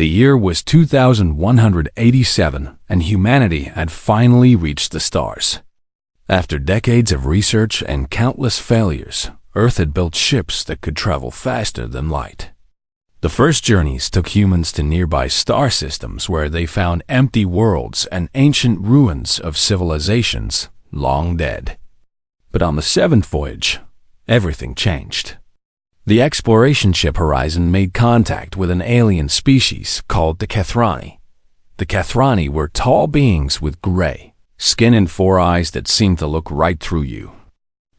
The year was 2187, and humanity had finally reached the stars. After decades of research and countless failures, Earth had built ships that could travel faster than light. The first journeys took humans to nearby star systems where they found empty worlds and ancient ruins of civilizations long dead. But on the seventh voyage, everything changed. The exploration ship Horizon made contact with an alien species called the Kethrani. The Kethrani were tall beings with gray skin and four eyes that seemed to look right through you.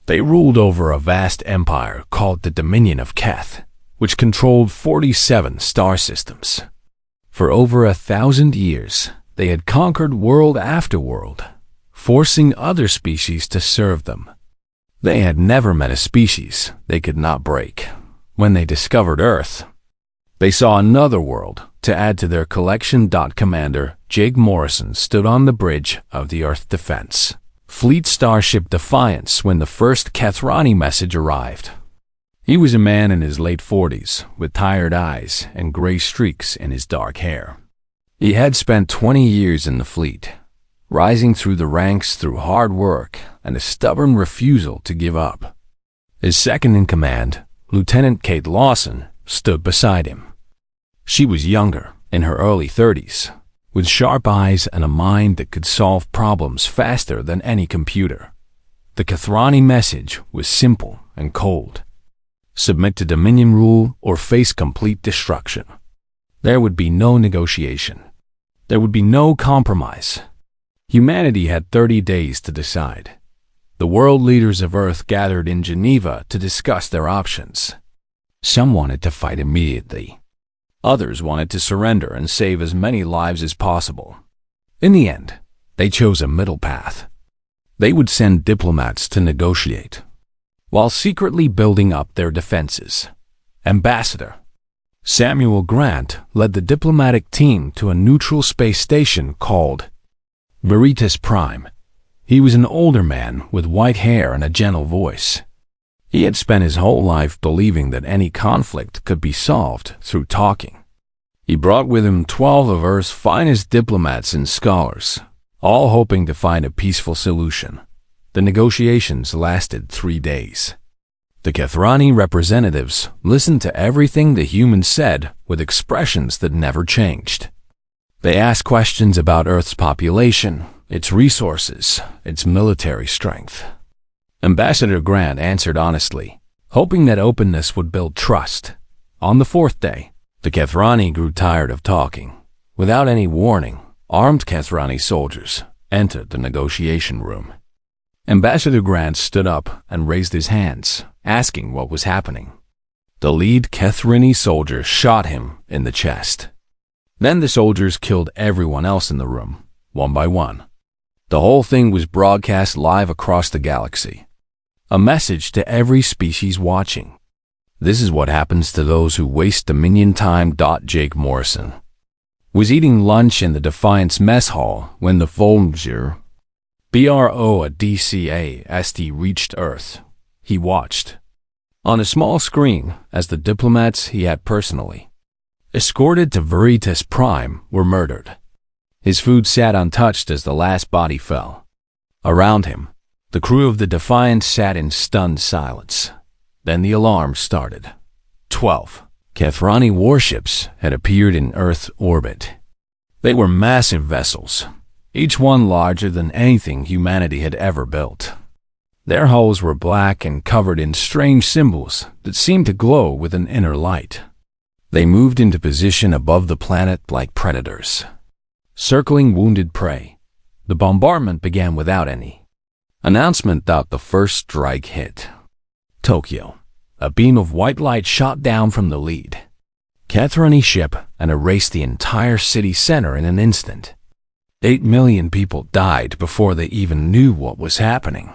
They ruled over a vast empire called the Dominion of Keth, which controlled 47 star systems. For over 1,000 years, they had conquered world after world, forcing other species to serve them. They had never met a species they could not break. When they discovered Earth, they saw another world to add to their collection. Commander Jake Morrison stood on the bridge of the Earth Defense Fleet starship Defiance when the first Kethrani message arrived. He was a man in his late 40s, with tired eyes and gray streaks in his dark hair. He had spent 20 years in the fleet, rising through the ranks through hard work and a stubborn refusal to give up. His second-in-command, Lieutenant Kate Lawson, stood beside him. She was younger, in her early 30s, with sharp eyes and a mind that could solve problems faster than any computer. The Kethrani message was simple and cold. Submit to Dominion rule or face complete destruction. There would be no negotiation. There would be no compromise. Humanity had 30 days to decide. The world leaders of Earth gathered in Geneva to discuss their options. Some wanted to fight immediately. Others wanted to surrender and save as many lives as possible. In the end, they chose a middle path. They would send diplomats to negotiate, while secretly building up their defenses. Ambassador Samuel Grant led the diplomatic team to a neutral space station called Veritas Prime. He was an older man with white hair and a gentle voice. He had spent his whole life believing that any conflict could be solved through talking. He brought with him 12 of Earth's finest diplomats and scholars, all hoping to find a peaceful solution. The negotiations lasted 3 days. The Kethrani representatives listened to everything the humans said with expressions that never changed. They asked questions about Earth's population, its resources, its military strength. Ambassador Grant answered honestly, hoping that openness would build trust. On the fourth day, the Kethrani grew tired of talking. Without any warning, armed Kethrani soldiers entered the negotiation room. Ambassador Grant stood up and raised his hands, asking what was happening. The lead Kethrani soldier shot him in the chest. Then the soldiers killed everyone else in the room, one by one. The whole thing was broadcast live across the galaxy. A message to every species watching. This is what happens to those who waste Dominion time. Jake Morrison was eating lunch in the Defiance mess hall when the Voyager BROADCAST reached Earth. He watched on a small screen as the diplomats he had personally escorted to Veritas Prime were murdered. His food sat untouched as the last body fell. Around him, the crew of the Defiance sat in stunned silence. Then the alarm started. 12 Kethrani warships had appeared in Earth orbit. They were massive vessels, each one larger than anything humanity had ever built. Their hulls were black and covered in strange symbols that seemed to glow with an inner light. They moved into position above the planet like predators, circling wounded prey. The bombardment began without any announcement. The first strike hit Tokyo. A beam of white light shot down from the lead Kethrani ship and erased the entire city center in an instant. 8 million people died before they even knew what was happening.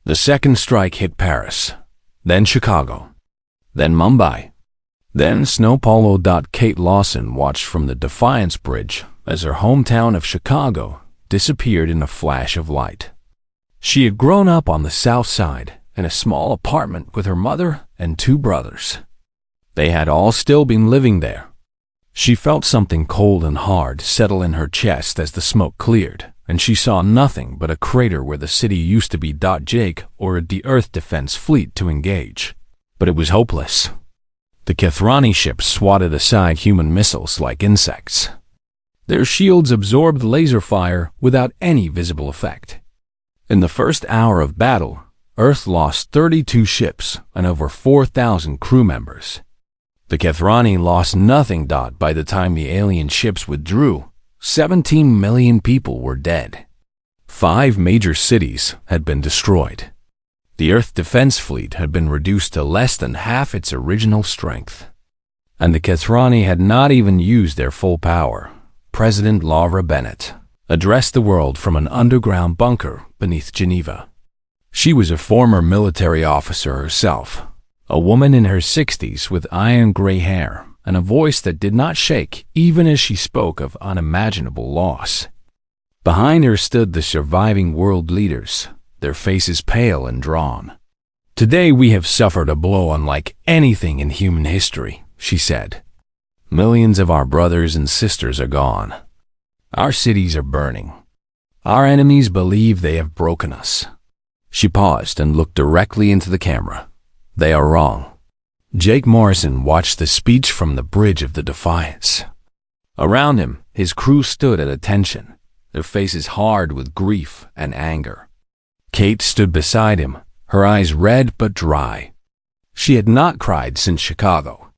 The second strike hit Paris, then Chicago, then Mumbai, then Sao Paulo. Kate Lawson watched from the Defiance Bridge as her hometown of Chicago disappeared in a flash of light. She had grown up on the south side in a small apartment with her mother and 2 brothers. They had all still been living there. She felt something cold and hard settle in her chest as the smoke cleared, and she saw nothing but a crater where the city used to be. Jake ordered the Earth Defense Fleet to engage, but it was hopeless. The Kethrani ships swatted aside human missiles like insects. Their shields absorbed laser fire without any visible effect. In the first hour of battle, Earth lost 32 ships and over 4,000 crew members. The Kethrani lost nothing. By the time the alien ships withdrew, 17 million people were dead. 5 major cities had been destroyed. The Earth Defense Fleet had been reduced to less than half its original strength. And the Kethrani had not even used their full power. President Laura Bennett addressed the world from an underground bunker beneath Geneva. She was a former military officer herself, a woman in her 60s with iron gray hair and a voice that did not shake even as she spoke of unimaginable loss. Behind her stood the surviving world leaders, their faces pale and drawn. "Today we have suffered a blow unlike anything in human history," she said. "Millions of our brothers and sisters are gone. Our cities are burning. Our enemies believe they have broken us." She paused and looked directly into the camera. "They are wrong." Jake Morrison watched the speech from the bridge of the Defiance. Around him, his crew stood at attention, their faces hard with grief and anger. Kate stood beside him, her eyes red but dry. She had not cried since Chicago.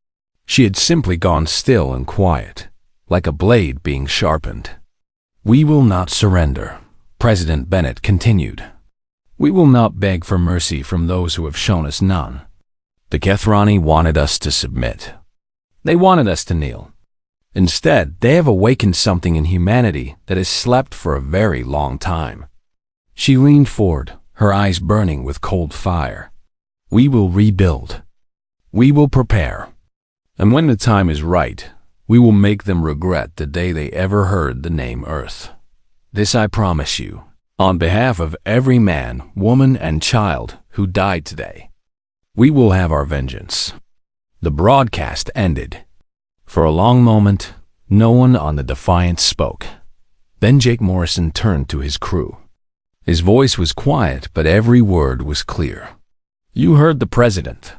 She had simply gone still and quiet, like a blade being sharpened. "We will not surrender," President Bennett continued. "We will not beg for mercy from those who have shown us none. The Kethrani wanted us to submit. They wanted us to kneel. Instead, they have awakened something in humanity that has slept for a very long time." She leaned forward, her eyes burning with cold fire. "We will rebuild. We will prepare. And when the time is right, we will make them regret the day they ever heard the name Earth. This I promise you, on behalf of every man, woman, and child who died today. We will have our vengeance." The broadcast ended. For a long moment, no one on the Defiance spoke. Then Jake Morrison turned to his crew. His voice was quiet, but every word was clear. "You heard the president.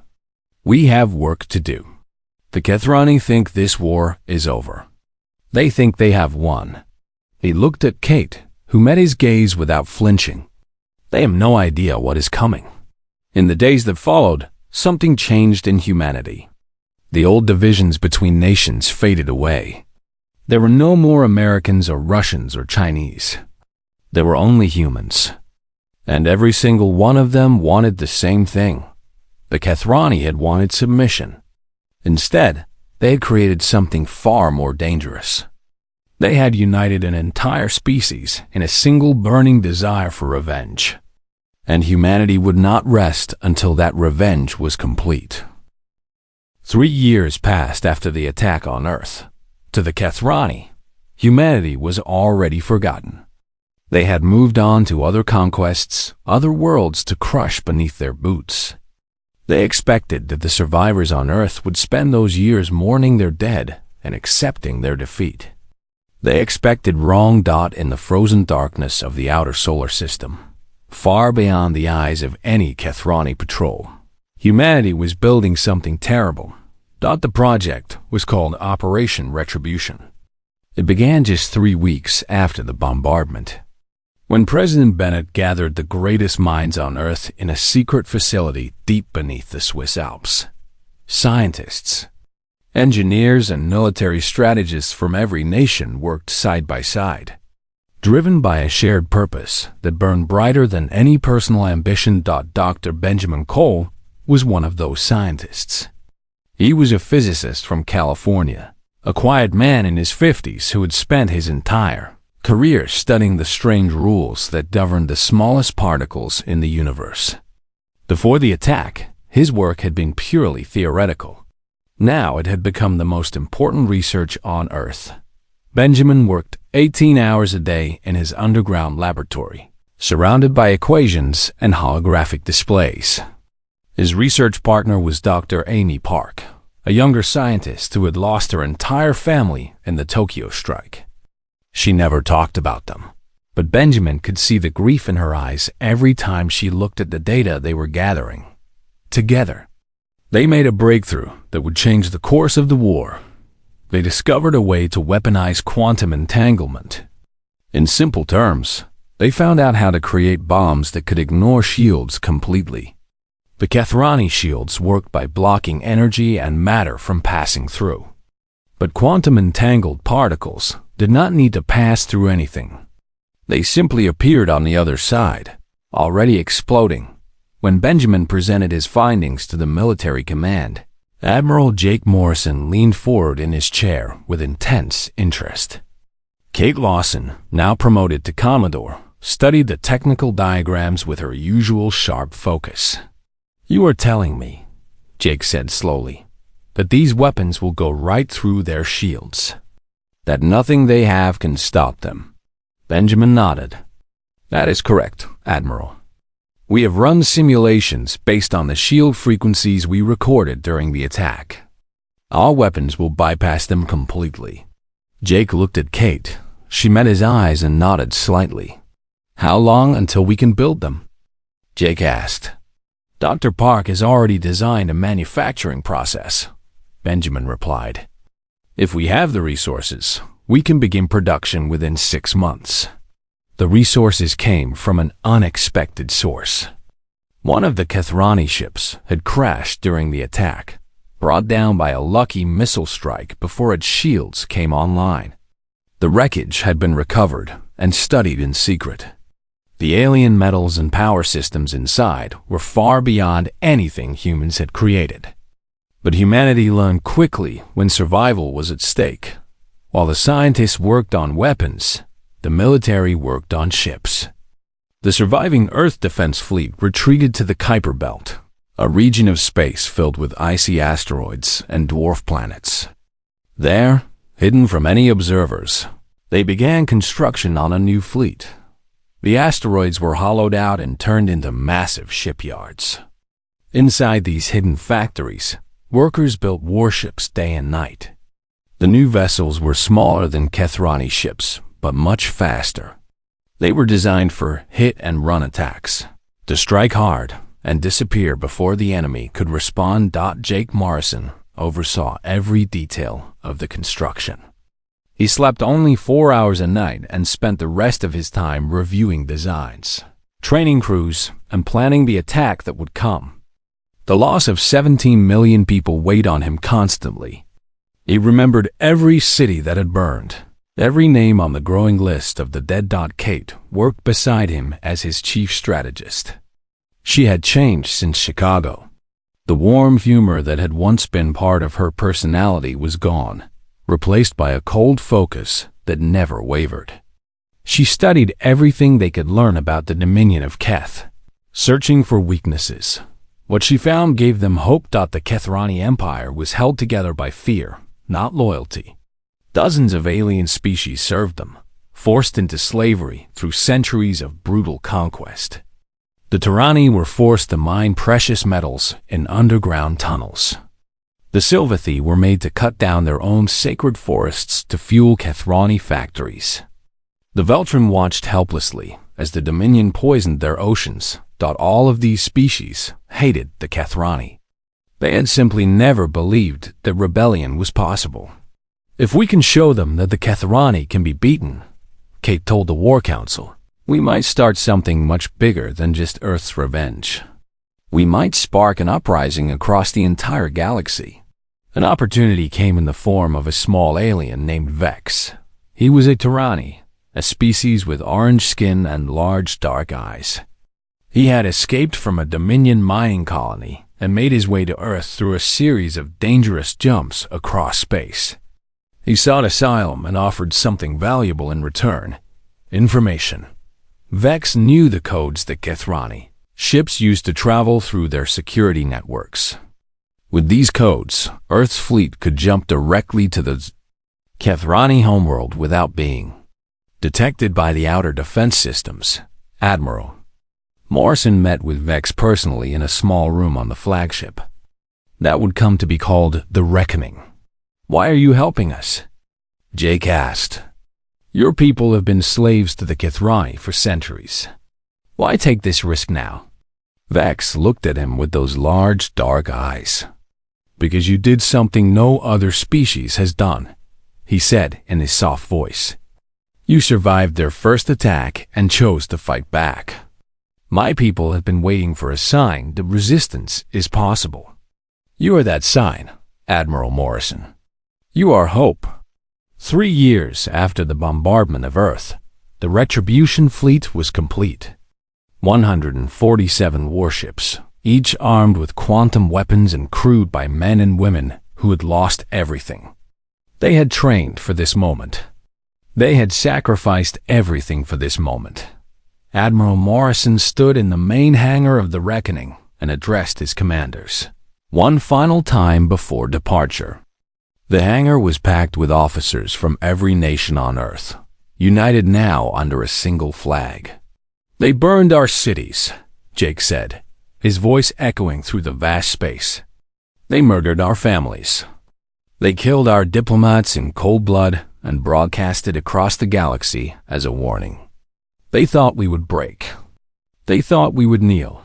We have work to do. The Kethrani think this war is over. They think they have won." He looked at Kate, who met his gaze without flinching. "They have no idea what is coming." In the days that followed, something changed in humanity. The old divisions between nations faded away. There were no more Americans or Russians or Chinese. There were only humans. And every single one of them wanted the same thing. The Kethrani had wanted submission. Instead, they had created something far more dangerous. They had united an entire species in a single burning desire for revenge. And humanity would not rest until that revenge was complete. 3 years passed after the attack on Earth. To the Kethrani, humanity was already forgotten. They had moved on to other conquests, other worlds to crush beneath their boots. They expected that the survivors on Earth would spend those years mourning their dead and accepting their defeat. They expected wrong. In the frozen darkness of the outer solar system, far beyond the eyes of any Kethrani patrol, humanity was building something terrible. The project was called Operation Retribution. It began just 3 weeks after the bombardment, when President Bennett gathered the greatest minds on Earth in a secret facility deep beneath the Swiss Alps. Scientists, engineers, and military strategists from every nation worked side by side, driven by a shared purpose that burned brighter than any personal ambition. Dr. Benjamin Cole was one of those scientists. He was a physicist from California, a quiet man in his 50s who had spent his entire career studying the strange rules that governed the smallest particles in the universe. Before the attack, his work had been purely theoretical. Now it had become the most important research on Earth. Benjamin worked 18 hours a day in his underground laboratory, surrounded by equations and holographic displays. His research partner was Dr. Amy Park, a younger scientist who had lost her entire family in the Tokyo strike. She never talked about them, but Benjamin could see the grief in her eyes every time she looked at the data they were gathering. Together, they made a breakthrough that would change the course of the war. They discovered a way to weaponize quantum entanglement. In simple terms, they found out how to create bombs that could ignore shields completely. The Kethrani shields worked by blocking energy and matter from passing through. But quantum entangled particles did not need to pass through anything. They simply appeared on the other side, already exploding. When Benjamin presented his findings to the military command, Admiral Jake Morrison leaned forward in his chair with intense interest. Kate Lawson, now promoted to Commodore, studied the technical diagrams with her usual sharp focus. "You are telling me," Jake said slowly, "that these weapons will go right through their shields. That nothing they have can stop them." Benjamin nodded. "That is correct, Admiral. We have run simulations based on the shield frequencies we recorded during the attack. Our weapons will bypass them completely." Jake looked at Kate. She met his eyes and nodded slightly. "How long until we can build them?" Jake asked. "Dr. Park has already designed a manufacturing process," Benjamin replied. "If we have the resources, we can begin production within 6 months." The resources came from an unexpected source. One of the Kethrani ships had crashed during the attack, brought down by a lucky missile strike before its shields came online. The wreckage had been recovered and studied in secret. The alien metals and power systems inside were far beyond anything humans had created. But humanity learned quickly when survival was at stake. While the scientists worked on weapons, the military worked on ships. The surviving Earth defense fleet retreated to the Kuiper Belt, a region of space filled with icy asteroids and dwarf planets. There, hidden from any observers, they began construction on a new fleet. The asteroids were hollowed out and turned into massive shipyards. Inside these hidden factories, workers built warships day and night. The new vessels were smaller than Kethrani ships, but much faster. They were designed for hit-and-run attacks, to strike hard and disappear before the enemy could respond. Jake Morrison oversaw every detail of the construction. He slept only 4 hours a night and spent the rest of his time reviewing designs, training crews, and planning the attack that would come. The loss of 17 million people weighed on him constantly. He remembered every city that had burned, every name on the growing list of the dead. Kate worked beside him as his chief strategist. She had changed since Chicago. The warm humor that had once been part of her personality was gone, replaced by a cold focus that never wavered. She studied everything they could learn about the Dominion of Keth, searching for weaknesses. What she found gave them hope. The Kethrani Empire was held together by fear, not loyalty. Dozens of alien species served them, forced into slavery through centuries of brutal conquest. The Tyranni were forced to mine precious metals in underground tunnels. The Sylvathi were made to cut down their own sacred forests to fuel Kethrani factories. The Veltrin watched helplessly as the Dominion poisoned their oceans. All of these species hated the Kethrani. They had simply never believed that rebellion was possible. "If we can show them that the Kethrani can be beaten," Kate told the War Council, "we might start something much bigger than just Earth's revenge. We might spark an uprising across the entire galaxy." An opportunity came in the form of a small alien named Vex. He was a Tyranni, a species with orange skin and large dark eyes. He had escaped from a Dominion mining colony and made his way to Earth through a series of dangerous jumps across space. He sought asylum and offered something valuable in return: information. Vex knew the codes that Kethrani ships used to travel through their security networks. With these codes, Earth's fleet could jump directly to the Kethrani homeworld without being detected by the outer defense systems. Admiral Morrison met with Vex personally in a small room on the flagship. That would come to be called the Reckoning. Why are you helping us? Jake asked. Your people have been slaves to the Kithrani for centuries. Why take this risk now? Vex looked at him with those large, dark eyes. Because you did something no other species has done, he said in his soft voice. You survived their first attack and chose to fight back. My people have been waiting for a sign that resistance is possible. You are that sign, Admiral Morrison. You are hope. 3 years after the bombardment of Earth, the Retribution fleet was complete. 147 warships, each armed with quantum weapons and crewed by men and women who had lost everything. They had trained for this moment. They had sacrificed everything for this moment. Admiral Morrison stood in the main hangar of the Reckoning and addressed his commanders, one final time before departure. The hangar was packed with officers from every nation on Earth, united now under a single flag. They burned our cities, Jake said, his voice echoing through the vast space. They murdered our families. They killed our diplomats in cold blood and broadcast it across the galaxy as a warning. They thought we would break. They thought we would kneel.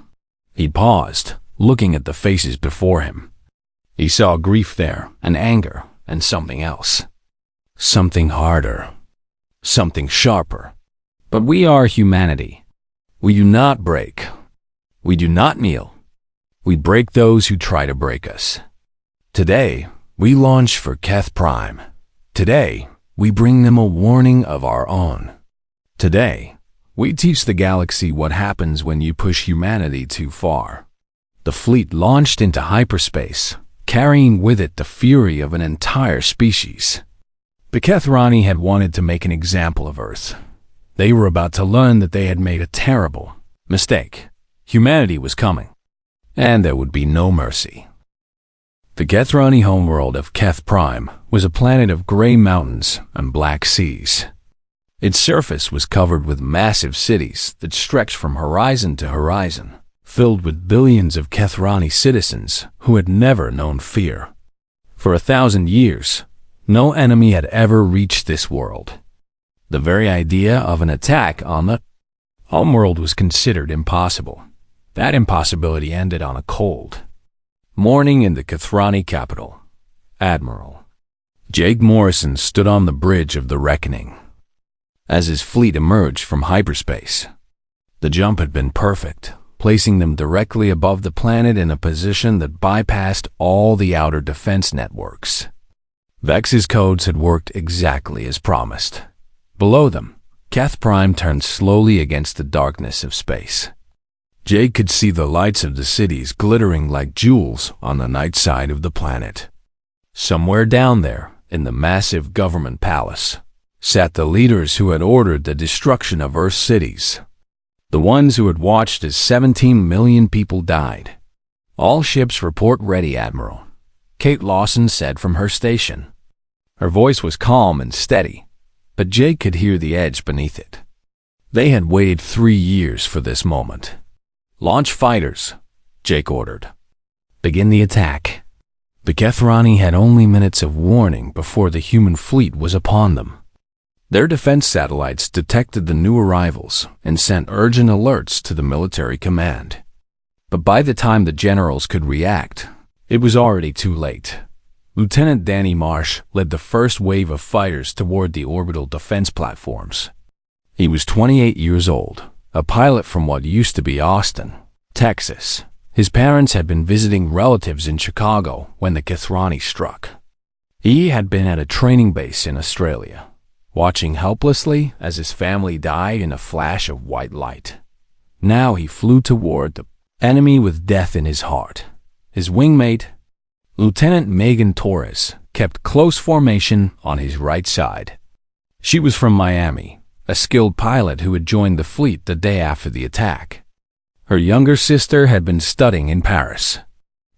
He paused, looking at the faces before him. He saw grief there, and anger, and something else. Something harder. Something sharper. But we are humanity. We do not break. We do not kneel. We break those who try to break us. Today, we launch for Keth Prime. Today, we bring them a warning of our own. Today, we teach the galaxy what happens when you push humanity too far. The fleet launched into hyperspace, carrying with it the fury of an entire species. The Kithrani had wanted to make an example of Earth. They were about to learn that they had made a terrible mistake. Humanity was coming, and there would be no mercy. The Kithrani homeworld of Keth Prime was a planet of gray mountains and black seas. Its surface was covered with massive cities that stretched from horizon to horizon, filled with billions of Kithrani citizens who had never known fear. For 1,000 years, no enemy had ever reached this world. The very idea of an attack on the homeworld was considered impossible. That impossibility ended on a cold morning in the Kithrani capital. Admiral Jake Morrison stood on the bridge of the Reckoning. As his fleet emerged from hyperspace, the jump had been perfect, placing them directly above the planet in a position that bypassed all the outer defense networks. Vex's codes had worked exactly as promised. Below them, Keth Prime turned slowly against the darkness of space. Jake could see the lights of the cities glittering like jewels on the night side of the planet. Somewhere down there, in the massive government palace, sat the leaders who had ordered the destruction of Earth's cities. The ones who had watched as 17 million people died. All ships report ready, Admiral, Kate Lawson said from her station. Her voice was calm and steady, but Jake could hear the edge beneath it. They had waited 3 years for this moment. Launch fighters, Jake ordered. Begin the attack. The Kithrani had only minutes of warning before the human fleet was upon them. Their defense satellites detected the new arrivals and sent urgent alerts to the military command. But by the time the generals could react, it was already too late. Lieutenant Danny Marsh led the first wave of fighters toward the orbital defense platforms. He was 28 years old, a pilot from what used to be Austin, Texas. His parents had been visiting relatives in Chicago when the Kithrani struck. He had been at a training base in Australia, watching helplessly as his family died in a flash of white light. Now he flew toward the enemy with death in his heart. His wingmate, Lieutenant Megan Torres, kept close formation on his right side. She was from Miami, a skilled pilot who had joined the fleet the day after the attack. Her younger sister had been studying in Paris.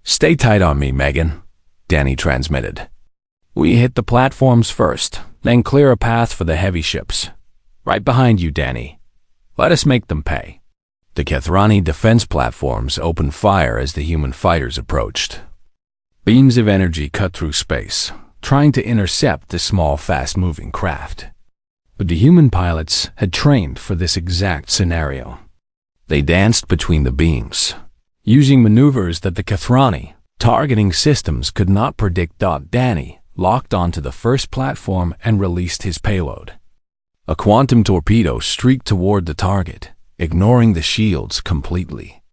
"Stay tight on me, Megan," Danny transmitted. "We hit the platforms first, then clear a path for the heavy ships. Right behind you, Danny. Let us make them pay." The Kithrani defense platforms opened fire as the human fighters approached. Beams of energy cut through space, trying to intercept the small, fast-moving craft. But the human pilots had trained for this exact scenario. They danced between the beams, using maneuvers that the Kathrani targeting systems could not predict. Danny locked onto the first platform and released his payload. A quantum torpedo streaked toward the target, ignoring the shields completely.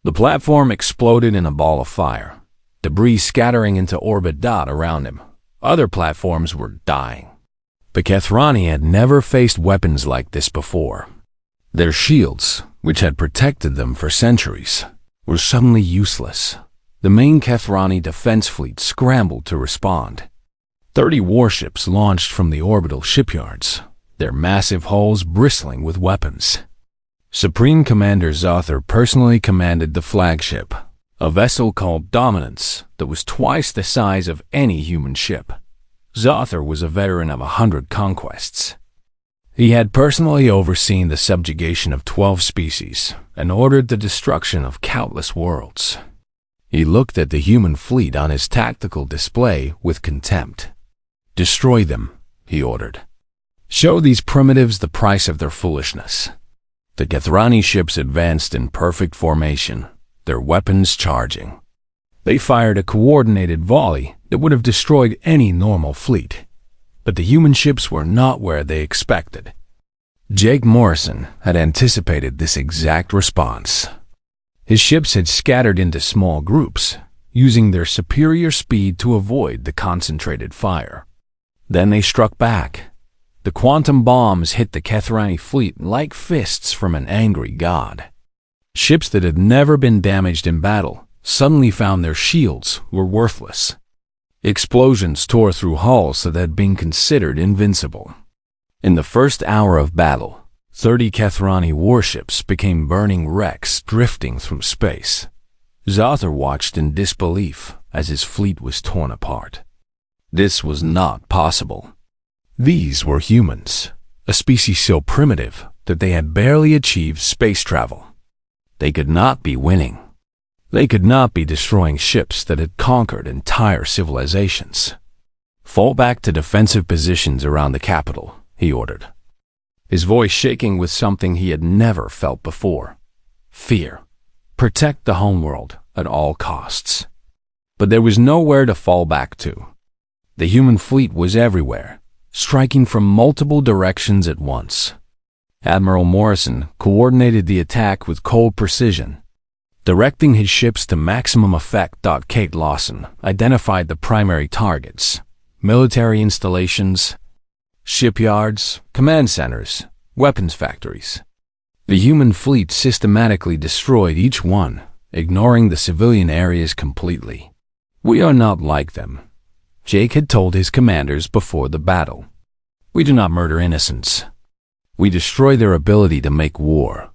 The platform exploded in a ball of fire, debris scattering into orbit. Around him, other platforms were dying. The Kathrani had never faced weapons like this before. Their shields, which had protected them for centuries, were suddenly useless. The main Kathrani defense fleet scrambled to respond. 30 warships launched from the orbital shipyards, their massive hulls bristling with weapons. Supreme Commander Zothar personally commanded the flagship, a vessel called Dominance that was twice the size of any human ship. Zothar was a veteran of 100 conquests. He had personally overseen the subjugation of 12 species and ordered the destruction of countless worlds. He looked at the human fleet on his tactical display with contempt. "Destroy them," he ordered. "Show these primitives the price of their foolishness." The Kathrani ships advanced in perfect formation, their weapons charging. They fired a coordinated volley that would have destroyed any normal fleet. But the human ships were not where they expected. Jake Morrison had anticipated this exact response. His ships had scattered into small groups, using their superior speed to avoid the concentrated fire. Then they struck back. The quantum bombs hit the Kathrani fleet like fists from an angry god. Ships that had never been damaged in battle suddenly found their shields were worthless. Explosions tore through hulls that had been considered invincible. In the first hour of battle, 30 Kathrani warships became burning wrecks drifting through space. Zothar watched in disbelief as his fleet was torn apart. This was not possible. These were humans, a species so primitive that they had barely achieved space travel. They could not be winning. They could not be destroying ships that had conquered entire civilizations. "Fall back to defensive positions around the capital," he ordered, his voice shaking with something he had never felt before: fear. Protect the homeworld at all costs. But there was nowhere to fall back to. The human fleet was everywhere, striking from multiple directions at once. Admiral Morrison coordinated the attack with cold precision, directing his ships to maximum effect. Kate Lawson identified the primary targets: military installations, shipyards, command centers, weapons factories. The human fleet systematically destroyed each one, ignoring the civilian areas completely. "We are not like them," Jake had told his commanders before the battle. "We do not murder innocents. We destroy their ability to make war.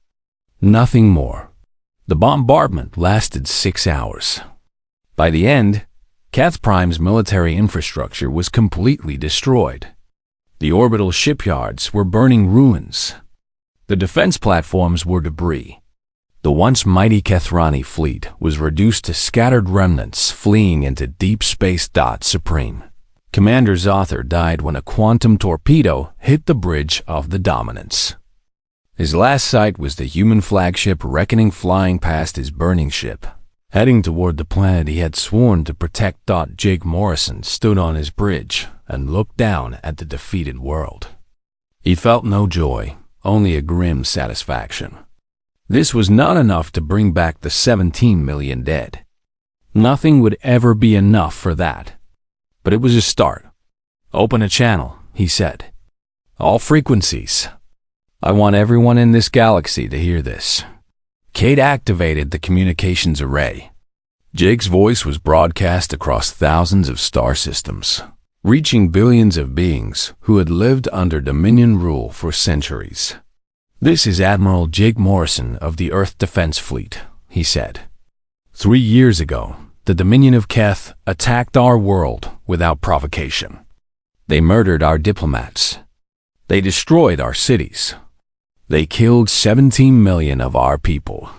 Nothing more." The bombardment lasted 6 hours. By the end, Kath Prime's military infrastructure was completely destroyed. The orbital shipyards were burning ruins. The defense platforms were debris. The once mighty Kathrani fleet was reduced to scattered remnants fleeing into deep space. Supreme Commander Zothar died when a quantum torpedo hit the bridge of the Dominance. His last sight was the human flagship Reckoning flying past his burning ship, heading toward the planet he had sworn to protect. Jake Morrison stood on his bridge and looked down at the defeated world. He felt no joy, only a grim satisfaction. This was not enough to bring back the 17 million dead. Nothing would ever be enough for that. But it was a start. "Open a channel," he said. "All frequencies. I want everyone in this galaxy to hear this." Kate activated the communications array. Jake's voice was broadcast across thousands of star systems, reaching billions of beings who had lived under Dominion rule for centuries. "This is Admiral Jake Morrison of the Earth Defense Fleet," he said. 3 years ago, the Dominion of Keth attacked our world without provocation. They murdered our diplomats. They destroyed our cities. They killed 17 million of our people.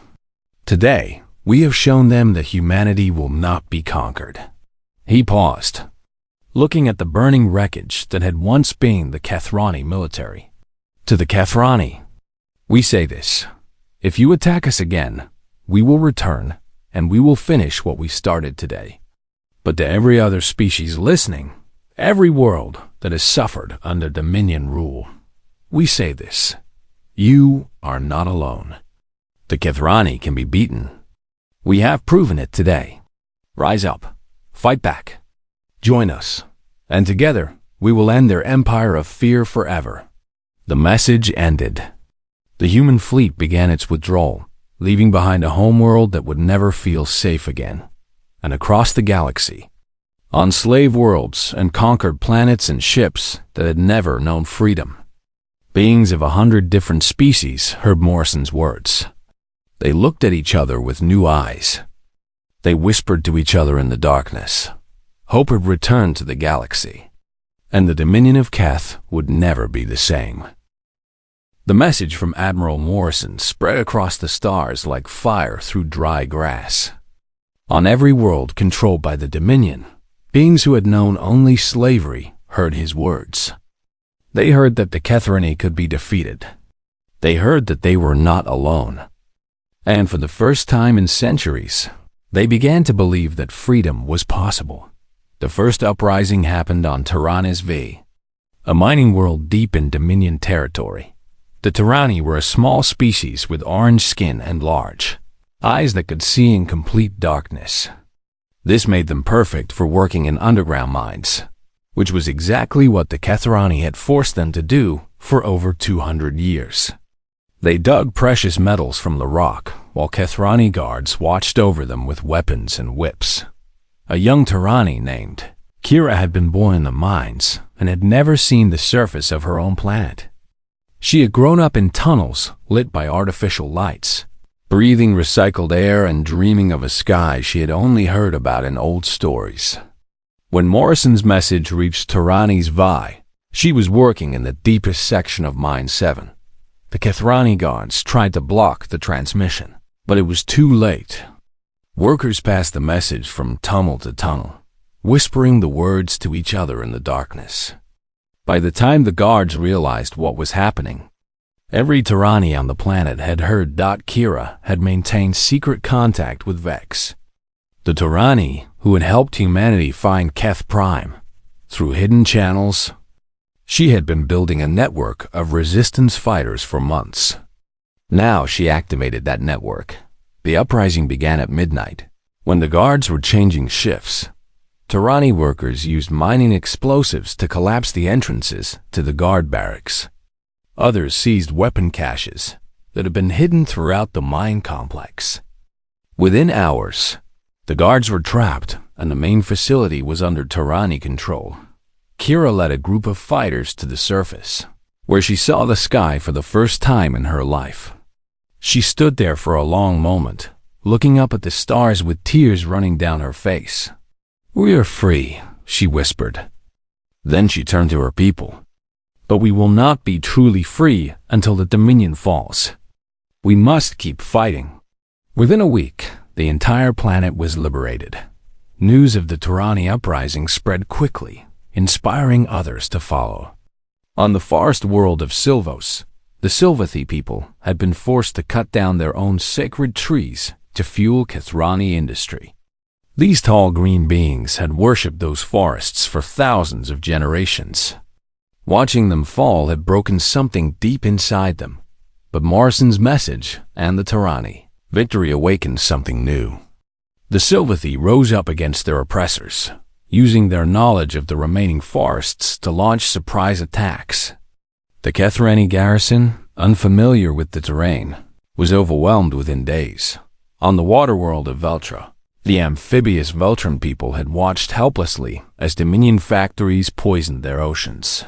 Today, we have shown them that humanity will not be conquered. He paused, looking at the burning wreckage that had once been the Kethrani military. To the Kethrani, we say this: if you attack us again, we will return, and we will finish what we started today. But to every other species listening, every world that has suffered under Dominion rule, we say this: you are not alone. The Kethrani can be beaten. We have proven it today. Rise up, fight back, join us, and together we will end their empire of fear forever. The message ended. The human fleet began its withdrawal, leaving behind a homeworld that would never feel safe again. And across the galaxy, on slave worlds and conquered planets and ships that had never known freedom, beings of 100 different species heard Morrison's words. They looked at each other with new eyes. They whispered to each other in the darkness. Hope had returned to the galaxy, and the Dominion of Keth would never be the same. The message from Admiral Morrison spread across the stars like fire through dry grass. On every world controlled by the Dominion, beings who had known only slavery heard his words. They heard that the Kethrani could be defeated. They heard that they were not alone. And for the first time in centuries, they began to believe that freedom was possible. The first uprising happened on Taranis V, a mining world deep in Dominion territory. The Terrani were a small species with orange skin and large eyes that could see in complete darkness. This made them perfect for working in underground mines, which was exactly what the Kethrani had forced them to do for over 200 years. They dug precious metals from the rock, while Kethrani guards watched over them with weapons and whips. A young Terrani named Kira had been born in the mines and had never seen the surface of her own planet. She had grown up in tunnels lit by artificial lights, breathing recycled air and dreaming of a sky she had only heard about in old stories. When Morrison's message reached Taranis Vi, she was working in the deepest section of Mine 7. The Kethrani guards tried to block the transmission, but it was too late. Workers passed the message from tunnel to tunnel, whispering the words to each other in the darkness. By the time the guards realized what was happening, every Terrani on the planet had heard Kira had maintained secret contact with Vex, the Terrani who had helped humanity find Keth Prime. Through hidden channels, she had been building a network of resistance fighters for months. Now she activated that network. The uprising began at midnight. When the guards were changing shifts, Terrani workers used mining explosives to collapse the entrances to the guard barracks. Others seized weapon caches that had been hidden throughout the mine complex. Within hours, the guards were trapped and the main facility was under Terrani control. Kira led a group of fighters to the surface, where she saw the sky for the first time in her life. She stood there for a long moment, looking up at the stars with tears running down her face. "We are free," she whispered. Then she turned to her people. "But we will not be truly free until the Dominion falls. We must keep fighting." Within a week, the entire planet was liberated. News of the Terrani uprising spread quickly, inspiring others to follow. On the forest world of Silvos, the Silvathi people had been forced to cut down their own sacred trees to fuel Kethrani industry. These tall green beings had worshipped those forests for thousands of generations. Watching them fall had broken something deep inside them. But Morrison's message and the Terrani victory awakened something new. The Silvathi rose up against their oppressors, using their knowledge of the remaining forests to launch surprise attacks. The Kethrani garrison, unfamiliar with the terrain, was overwhelmed within days. On the waterworld of Veltra, the amphibious Veltran people had watched helplessly as Dominion factories poisoned their oceans.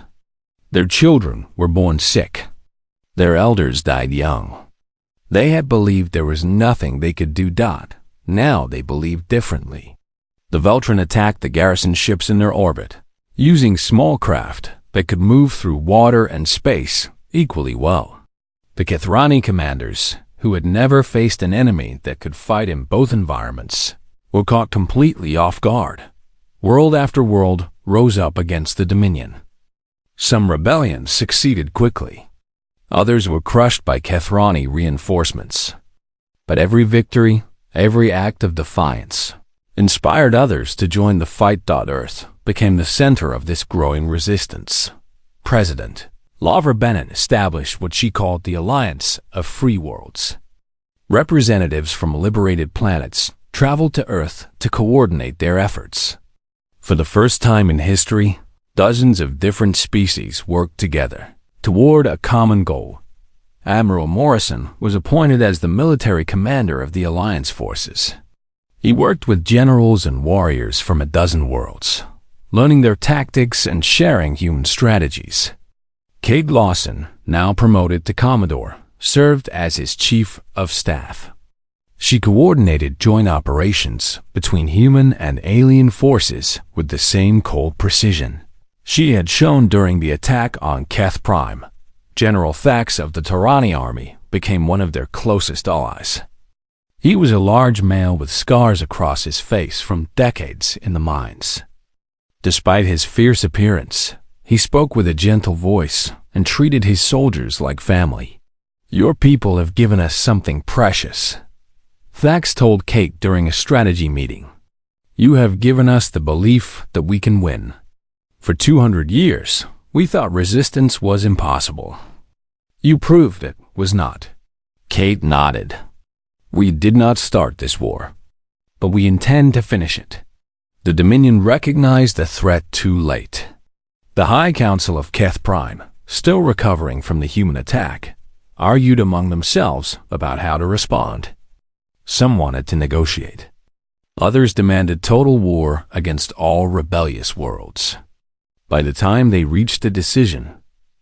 Their children were born sick. Their elders died young. They had believed there was nothing they could do. Now they believed differently. The Veltran attacked the garrison ships in their orbit, using small craft that could move through water and space equally well. The Kethrani commanders, who had never faced an enemy that could fight in both environments, were caught completely off guard. world after world rose up against the Dominion. Some rebellions succeeded quickly. Others were crushed by Kethrani reinforcements. But every victory, every act of defiance, inspired others to join the fight. Earth became the center of this growing resistance. President Lavra Benin established what she called the Alliance of Free Worlds. Representatives from liberated planets traveled to Earth to coordinate their efforts. For the first time in history, dozens of different species worked together toward a common goal. Admiral Morrison was appointed as the military commander of the Alliance forces. He worked with generals and warriors from a dozen worlds, learning their tactics and sharing human strategies. Kate Lawson, now promoted to Commodore, served as his chief of staff. She coordinated joint operations between human and alien forces with the same cold precision she had shown during the attack on Keth Prime. General Thax of the Tarani army became one of their closest allies. He was a large male with scars across his face from decades in the mines. Despite his fierce appearance, he spoke with a gentle voice and treated his soldiers like family. "Your people have given us something precious," Thax told Kate during a strategy meeting. "You have given us the belief that we can win. For 200 years, we thought resistance was impossible. You proved it was not." Kate nodded. "We did not start this war, but we intend to finish it." The Dominion recognized the threat too late. The High Council of Keth Prime, still recovering from the human attack, argued among themselves about how to respond. Some wanted to negotiate. Others demanded total war against all rebellious worlds. By the time they reached a decision,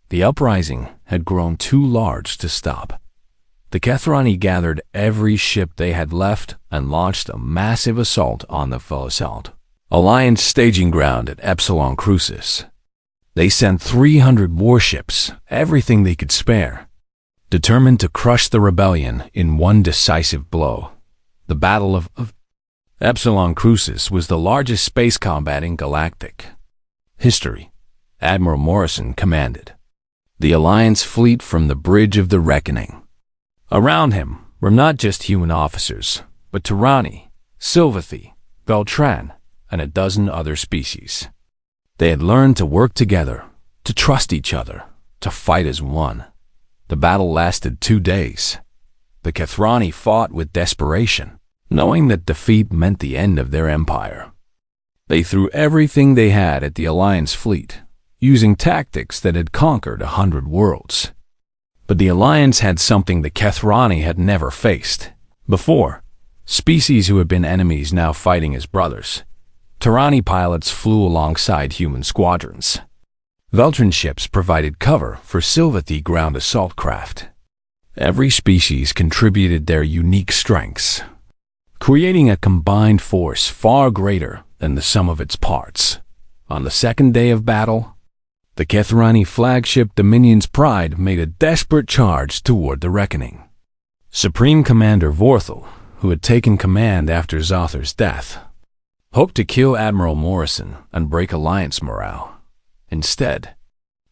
the uprising had grown too large to stop. The Kethrani gathered every ship they had left and launched a massive assault on the Assault Alliance staging ground at Epsilon Crucis. They sent 300 warships, everything they could spare, determined to crush the rebellion in one decisive blow. The Battle of Epsilon Crucis was the largest space combat in galactic history. Admiral Morrison commanded the Alliance fleet from the Bridge of the Reckoning. Around him were not just human officers, but Tarani, Sylvathi, Beltran, and a dozen other species. They had learned to work together, to trust each other, to fight as one. The battle lasted 2 days. The Kethrani fought with desperation, knowing that defeat meant the end of their empire. They threw everything they had at the Alliance fleet, using tactics that had conquered 100 worlds. But the Alliance had something the Kethrani had never faced before. Species who had been enemies now fighting as brothers. Tarani pilots flew alongside human squadrons. Veltran ships provided cover for Sylvathi ground assault craft. Every species contributed their unique strengths, creating a combined force far greater than the sum of its parts. On the second day of battle, the Kethrani flagship Dominion's Pride made a desperate charge toward the Reckoning. Supreme Commander Vorthal, who had taken command after Zothar's death, hoped to kill Admiral Morrison and break Alliance morale. Instead,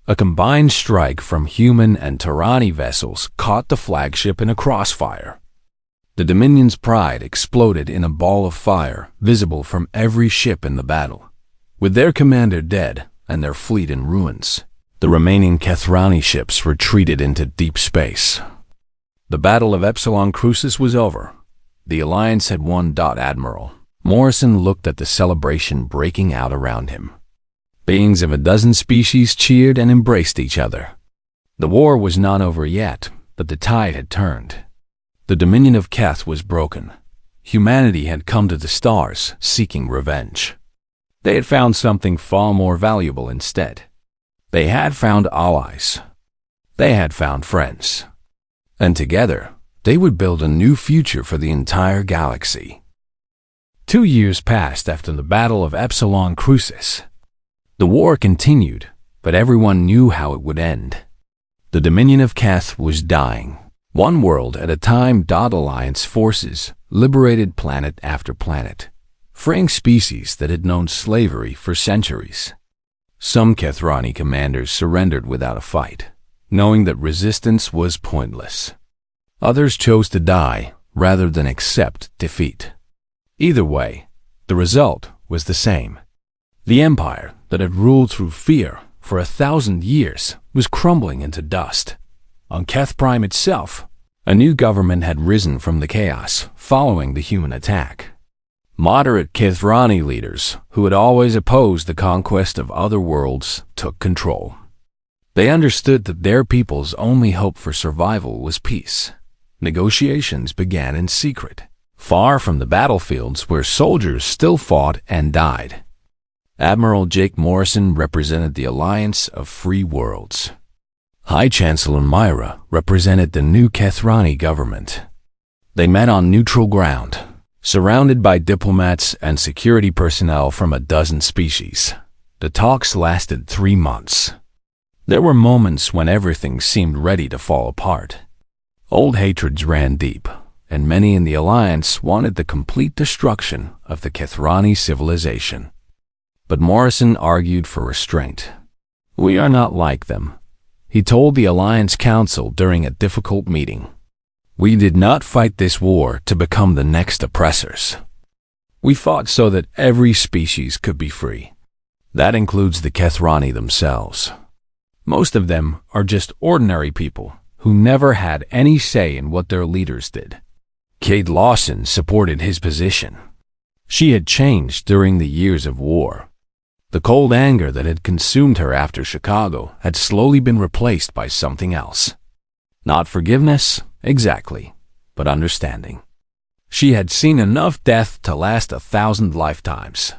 a combined strike from human and Tarani vessels caught the flagship in a crossfire. The Dominion's Pride exploded in a ball of fire visible from every ship in the battle. With their commander dead and their fleet in ruins, the remaining Kethrani ships retreated into deep space. The Battle of Epsilon Crucis was over. The Alliance had won. Admiral Morrison looked at the celebration breaking out around him. Beings of a dozen species cheered and embraced each other. The war was not over yet, but the tide had turned. The Dominion of Keth was broken. Humanity had come to the stars, seeking revenge. They had found something far more valuable instead. They had found allies. They had found friends. And together, they would build a new future for the entire galaxy. 2 years passed after the Battle of Epsilon Crucis. The war continued, but everyone knew how it would end. The Dominion of Keth was dying. One world at a time. Alliance forces liberated planet after planet, freeing species that had known slavery for centuries. Some Kethrani commanders surrendered without a fight, knowing that resistance was pointless. Others chose to die rather than accept defeat. Either way, the result was the same. The empire that had ruled through fear for 1,000 years was crumbling into dust. On Keth Prime itself, a new government had risen from the chaos following the human attack. Moderate Kethrani leaders, who had always opposed the conquest of other worlds, took control. They understood that their people's only hope for survival was peace. Negotiations began in secret, far from the battlefields where soldiers still fought and died. Admiral Jake Morrison represented the Alliance of Free Worlds. High Chancellor Myra represented the new Kethrani government. They met on neutral ground, surrounded by diplomats and security personnel from a dozen species. The talks lasted 3 months. There were moments when everything seemed ready to fall apart. Old hatreds ran deep, and many in the Alliance wanted the complete destruction of the Kethrani civilization. But Morrison argued for restraint. "We are not like them," he told the Alliance Council during a difficult meeting. "We did not fight this war to become the next oppressors. We fought so that every species could be free. That includes the Kethrani themselves. Most of them are just ordinary people who never had any say in what their leaders did." Kate Lawson supported his position. She had changed during the years of war. The cold anger that had consumed her after Chicago had slowly been replaced by something else. Not forgiveness, exactly, but understanding. She had seen enough death to last 1,000 lifetimes.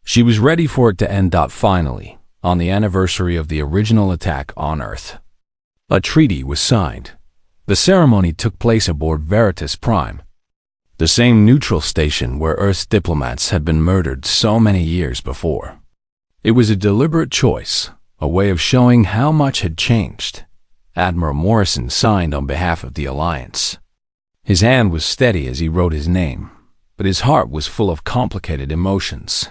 She was ready for it to end finally, on the anniversary of the original attack on Earth. A treaty was signed. The ceremony took place aboard Veritas Prime, the same neutral station where Earth's diplomats had been murdered so many years before. It was a deliberate choice, a way of showing how much had changed. Admiral Morrison signed on behalf of the Alliance. His hand was steady as he wrote his name, but his heart was full of complicated emotions.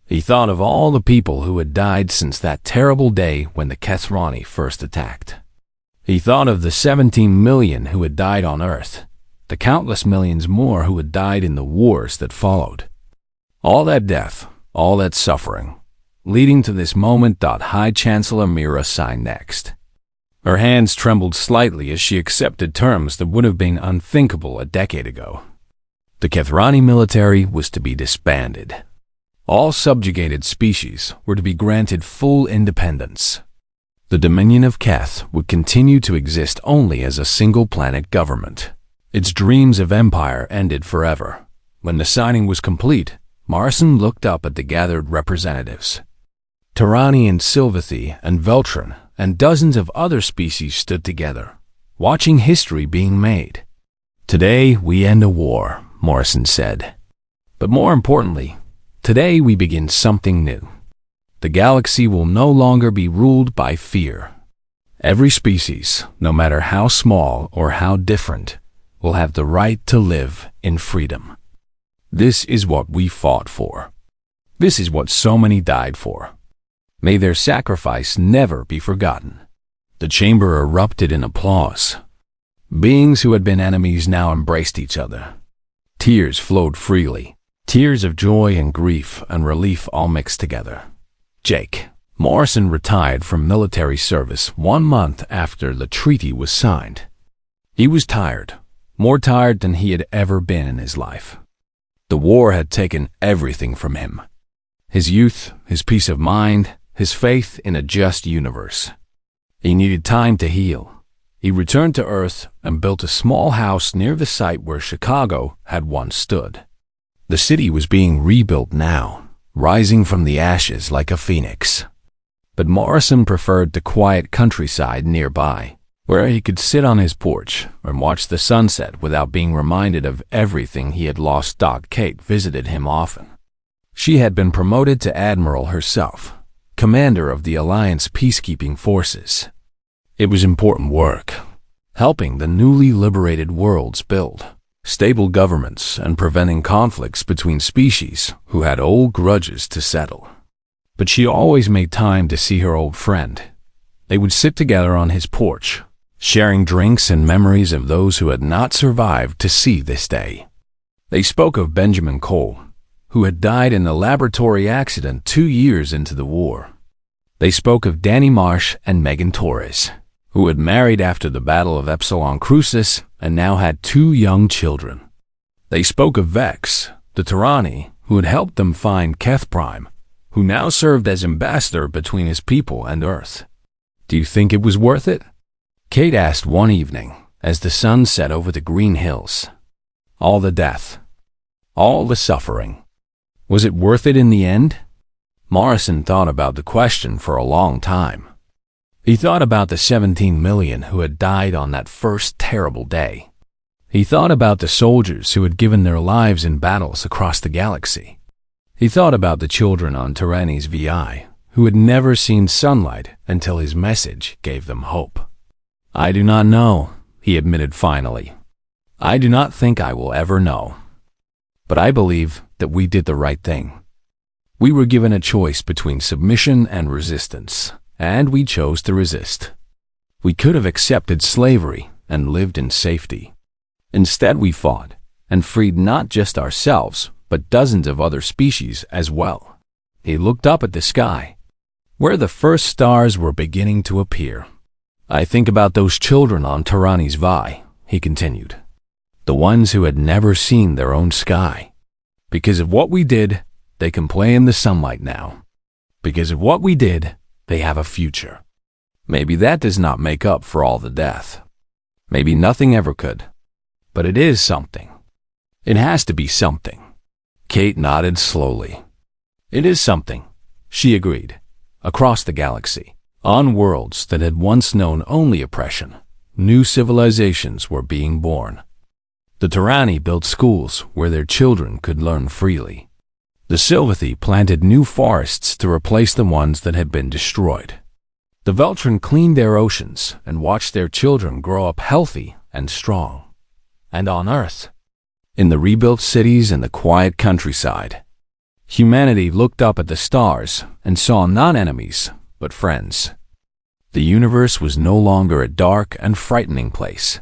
He thought of all the people who had died since that terrible day when the Kethrani first attacked. He thought of the 17 million who had died on Earth, the countless millions more who had died in the wars that followed. All that death, all that suffering, leading to this moment. High Chancellor Myra signed next. Her hands trembled slightly as she accepted terms that would have been unthinkable a decade ago. The Kethrani military was to be disbanded. All subjugated species were to be granted full independence. The Dominion of Keth would continue to exist only as a single-planet government. Its dreams of empire ended forever. When the signing was complete, Morrison looked up at the gathered representatives. Tarani and Sylvathi and Veltron and dozens of other species stood together, watching history being made. "Today we end a war," Morrison said. "But more importantly, today we begin something new. The galaxy will no longer be ruled by fear. Every species, no matter how small or how different, will have the right to live in freedom. This is what we fought for. This is what so many died for. May their sacrifice never be forgotten." The chamber erupted in applause. Beings who had been enemies now embraced each other. Tears flowed freely, tears of joy and grief and relief all mixed together. Jake Morrison retired from military service 1 month after the treaty was signed. He was tired, more tired than he had ever been in his life. The war had taken everything from him. His youth, his peace of mind, his faith in a just universe. He needed time to heal. He returned to Earth and built a small house near the site where Chicago had once stood. The city was being rebuilt now, rising from the ashes like a phoenix. But Morrison preferred the quiet countryside nearby, where he could sit on his porch and watch the sunset without being reminded of everything he had lost. Kate visited him often. She had been promoted to admiral herself, commander of the Alliance peacekeeping forces. It was important work, helping the newly liberated worlds build. stable governments, and preventing conflicts between species who had old grudges to settle. But she always made time to see her old friend. They would sit together on his porch, sharing drinks and memories of those who had not survived to see this day. They spoke of Benjamin Cole, who had died in a laboratory accident 2 years into the war. They spoke of Danny Marsh and Megan Torres, who had married after the Battle of Epsilon Crucis and now had 2 young children. They spoke of Vex, the Tyranny, who had helped them find Keth Prime, who now served as ambassador between his people and Earth. "Do you think it was worth it?" Kate asked one evening as the sun set over the green hills. All the death, all the suffering. Was it worth it in the end? Morrison thought about the question for a long time. He thought about the 17 million who had died on that first terrible day. He thought about the soldiers who had given their lives in battles across the galaxy. He thought about the children on Tyranny's VI who had never seen sunlight until his message gave them hope. "I do not know," he admitted finally. "I do not think I will ever know. But I believe that we did the right thing. We were given a choice between submission and resistance, and we chose to resist. We could have accepted slavery and lived in safety. Instead, we fought and freed not just ourselves, but dozens of other species as well." He looked up at the sky, where the first stars were beginning to appear. "I think about those children on Tyranny's Vi," he continued. "The ones who had never seen their own sky. Because of what we did, they can play in the sunlight now. Because of what we did, they have a future. Maybe that does not make up for all the death. Maybe nothing ever could. But it is something. It has to be something." Kate nodded slowly. "It is something," she agreed. Across the galaxy, on worlds that had once known only oppression, new civilizations were being born. The Tyranny built schools where their children could learn freely. The Sylvathi planted new forests to replace the ones that had been destroyed. The Veltran cleaned their oceans and watched their children grow up healthy and strong. And on Earth, in the rebuilt cities and the quiet countryside, humanity looked up at the stars and saw not enemies, but friends. The universe was no longer a dark and frightening place.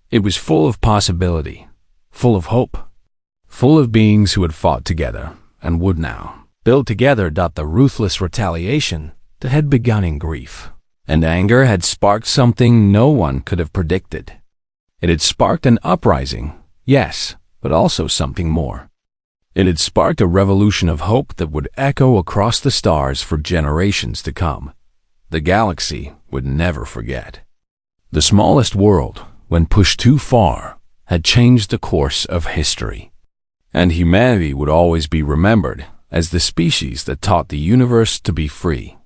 It was full of possibility, full of hope, full of beings who had fought together and would now build together. The ruthless retaliation that had begun in grief and anger had sparked something no one could have predicted. It had sparked an uprising, yes, but also something more. It had sparked a revolution of hope that would echo across the stars for generations to come. The galaxy would never forget. The smallest world, when pushed too far, had changed the course of history. And humanity would always be remembered as the species that taught the universe to be free